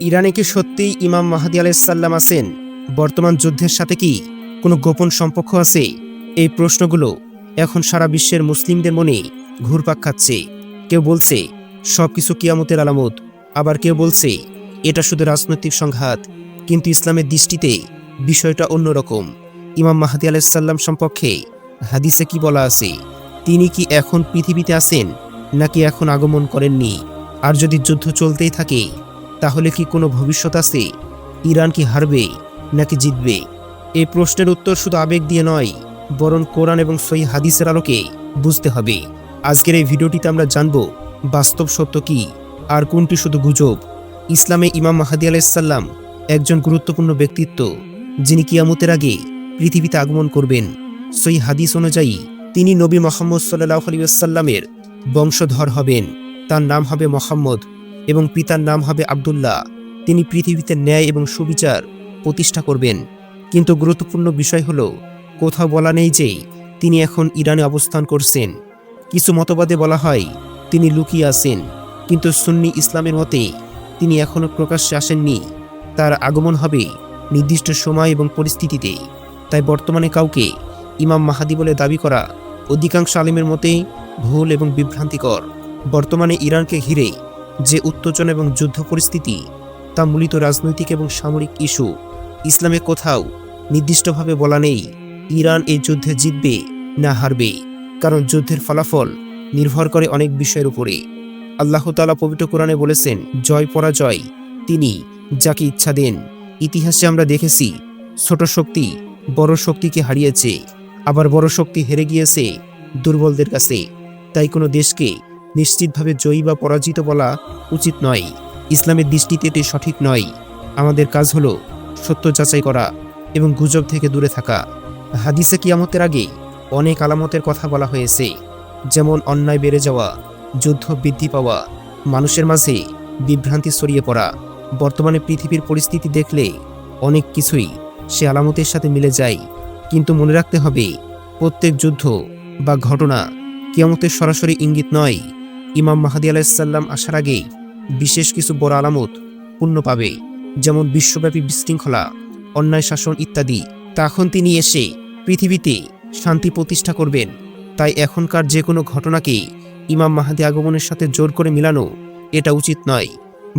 ইরানে কি সত্যিই ইমাম মাহদী আলাইহিসসালাম আছেন? বর্তমান যুদ্ধের সাথে কি কোনো গোপন সম্পর্ক আছে? এই প্রশ্নগুলো এখন সারা বিশ্বের মুসলিমদের মনে ঘুরপাক খাচ্ছে। কেউ বলছে সবকিছু কিয়ামতের আলামত, আবার কেউ বলছে এটা শুধু রাজনৈতিক সংঘাত। কিন্তু ইসলামের দৃষ্টিতে বিষয়টা অন্যরকম। ইমাম মাহদী আলাইহিসসালাম সম্পর্কে হাদিসে কি বলা আছে? তিনি কি এখন পৃথিবীতে আছেন, নাকি এখন আগমন করেননি? আর যদি যুদ্ধ চলতেই থাকে, তাহলে কি কোনো ভবিষ্যৎ আছে? ইরান কি হারবে নাকি জিতবে? এই প্রশ্নের উত্তর শুধু আবেগ দিয়ে নয়, বরং কোরআন এবং সহিহ হাদিসের আলোকে বুঝতে হবে। আজকের এই ভিডিওটিতে আমরা জানব বাস্তব সত্য কি, আর কোনটি শুধু গুজব। ইসলামে ইমাম মাহদী আলাইহিসসালাম একজন গুরুত্বপূর্ণ ব্যক্তিত্ব, যিনি কিয়ামতের আগে পৃথিবীতে আগমন করবেন। সহিহ হাদিস অনুযায়ী তিনি নবী মুহাম্মদ সাল্লাল্লাহু আলাইহি ওয়াসাল্লামের বংশধর হবেন। তার নাম হবে মুহাম্মদ এবং পিতার নাম হবে আব্দুল্লাহ। তিনি পৃথিবীতে ন্যায় এবং সুবিচার প্রতিষ্ঠা করবেন। কিন্তু গুরুত্বপূর্ণ বিষয় হলো, কোথাও বলা নেই যে তিনি এখন ইরানে অবস্থান করছেন। কিছু মতবাদে বলা হয় তিনি লুকিয়ে আছেন, কিন্তু সুন্নি ইসলামের মতে তিনি এখনও প্রকাশ্যে আসেননি। তার আগমন হবে নির্দিষ্ট সময় এবং পরিস্থিতিতে। তাই বর্তমানে কাউকে ইমাম মাহদী বলে দাবি করা অধিকাংশ আলেমের মতে ভুল এবং বিভ্রান্তিকর। বর্তমানে ইরানকে ঘিরে যে উত্তেজনা এবং যুদ্ধ পরিস্থিতি, তা মূলত রাজনৈতিক এবং সামরিক ইস্যু। ইসলামে কোথাও নির্দিষ্টভাবে বলা নেই ইরান এই যুদ্ধে জিতবে না হারবে, কারণ যুদ্ধের ফলাফল নির্ভর করে অনেক বিষয়ের উপরে। আল্লাহ তাআলা পবিত্র কোরআনে বলেছেন, জয় পরাজয় তিনি যাকে ইচ্ছা দেন। ইতিহাসে আমরা দেখেছি ছোট শক্তি বড় শক্তিকে হারিয়েছে, আবার বড় শক্তি হেরে গিয়েছে দুর্বলদের কাছে। তাই কোনো দেশকে নিশ্চিতভাবে জয়ী বা পরাজিত বলা উচিত নয়। ইসলামের দৃষ্টিতে এটি সঠিক নয়। আমাদের কাজ হলো সত্য যাচাই করা এবং গুজব থেকে দূরে থাকা। হাদিসে কিয়ামতের আগে অনেক আলামতের কথা বলা হয়েছে, যেমন অন্যায় বেড়ে যাওয়া, যুদ্ধ বৃদ্ধি পাওয়া, মানুষের মাঝে বিভ্রান্তি ছড়িয়ে পড়া। বর্তমানে পৃথিবীর পরিস্থিতি দেখলে অনেক কিছুই সে আলামতের সাথে মিলে যায়। কিন্তু মনে রাখতে হবে, প্রত্যেক যুদ্ধ বা ঘটনা কিয়ামতের সরাসরি ইঙ্গিত নয়। ইমাম মাহদী আলাইহিসসালাম আসার আগে বিশেষ কিছু বড় আলামত পূর্ণ পাবে, যেমন বিশ্বব্যাপী বিশৃঙ্খলা, অন্যায় শাসন ইত্যাদি। তখন তিনি এসে পৃথিবীতে শান্তি প্রতিষ্ঠা করবেন। তাই এখনকার যে কোনো ঘটনাকে ইমাম মাহদী আগমনের সাথে জোর করে মিলানো এটা উচিত নয়,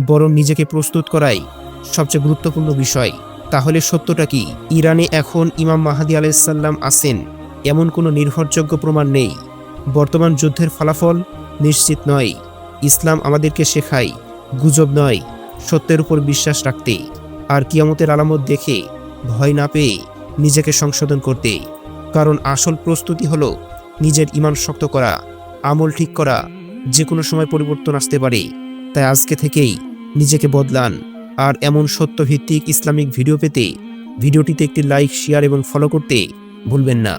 বরং নিজেকে প্রস্তুত করাই সবচেয়ে গুরুত্বপূর্ণ বিষয়। তাহলে সত্যটা কি? ইরানে এখন ইমাম মাহদী আলাইহিসসালাম আছেন এমন কোনো নির্ভরযোগ্য প্রমাণ নেই। বর্তমান যুদ্ধের ফলাফল নিশ্চিত নয়। ইসলাম আমাদেরকে শেখায় গুজব নয়, সত্যের উপর বিশ্বাস রাখতে, আর কিয়ামতের আলামত দেখে ভয় না পেয়ে নিজেকে সংশোধন করতে। কারণ আসল প্রস্তুতি হলো নিজের ঈমান শক্ত করা, আমল ঠিক করা। যে কোনো সময় পরিবর্তন আসতে পারে। তাই আজকে থেকেই নিজেকে বদলান। আর এমন সত্যভিত্তিক ইসলামিক ভিডিও পেতে ভিডিওটিতে একটি লাইক, শেয়ার এবং ফলো করতে ভুলবেন না।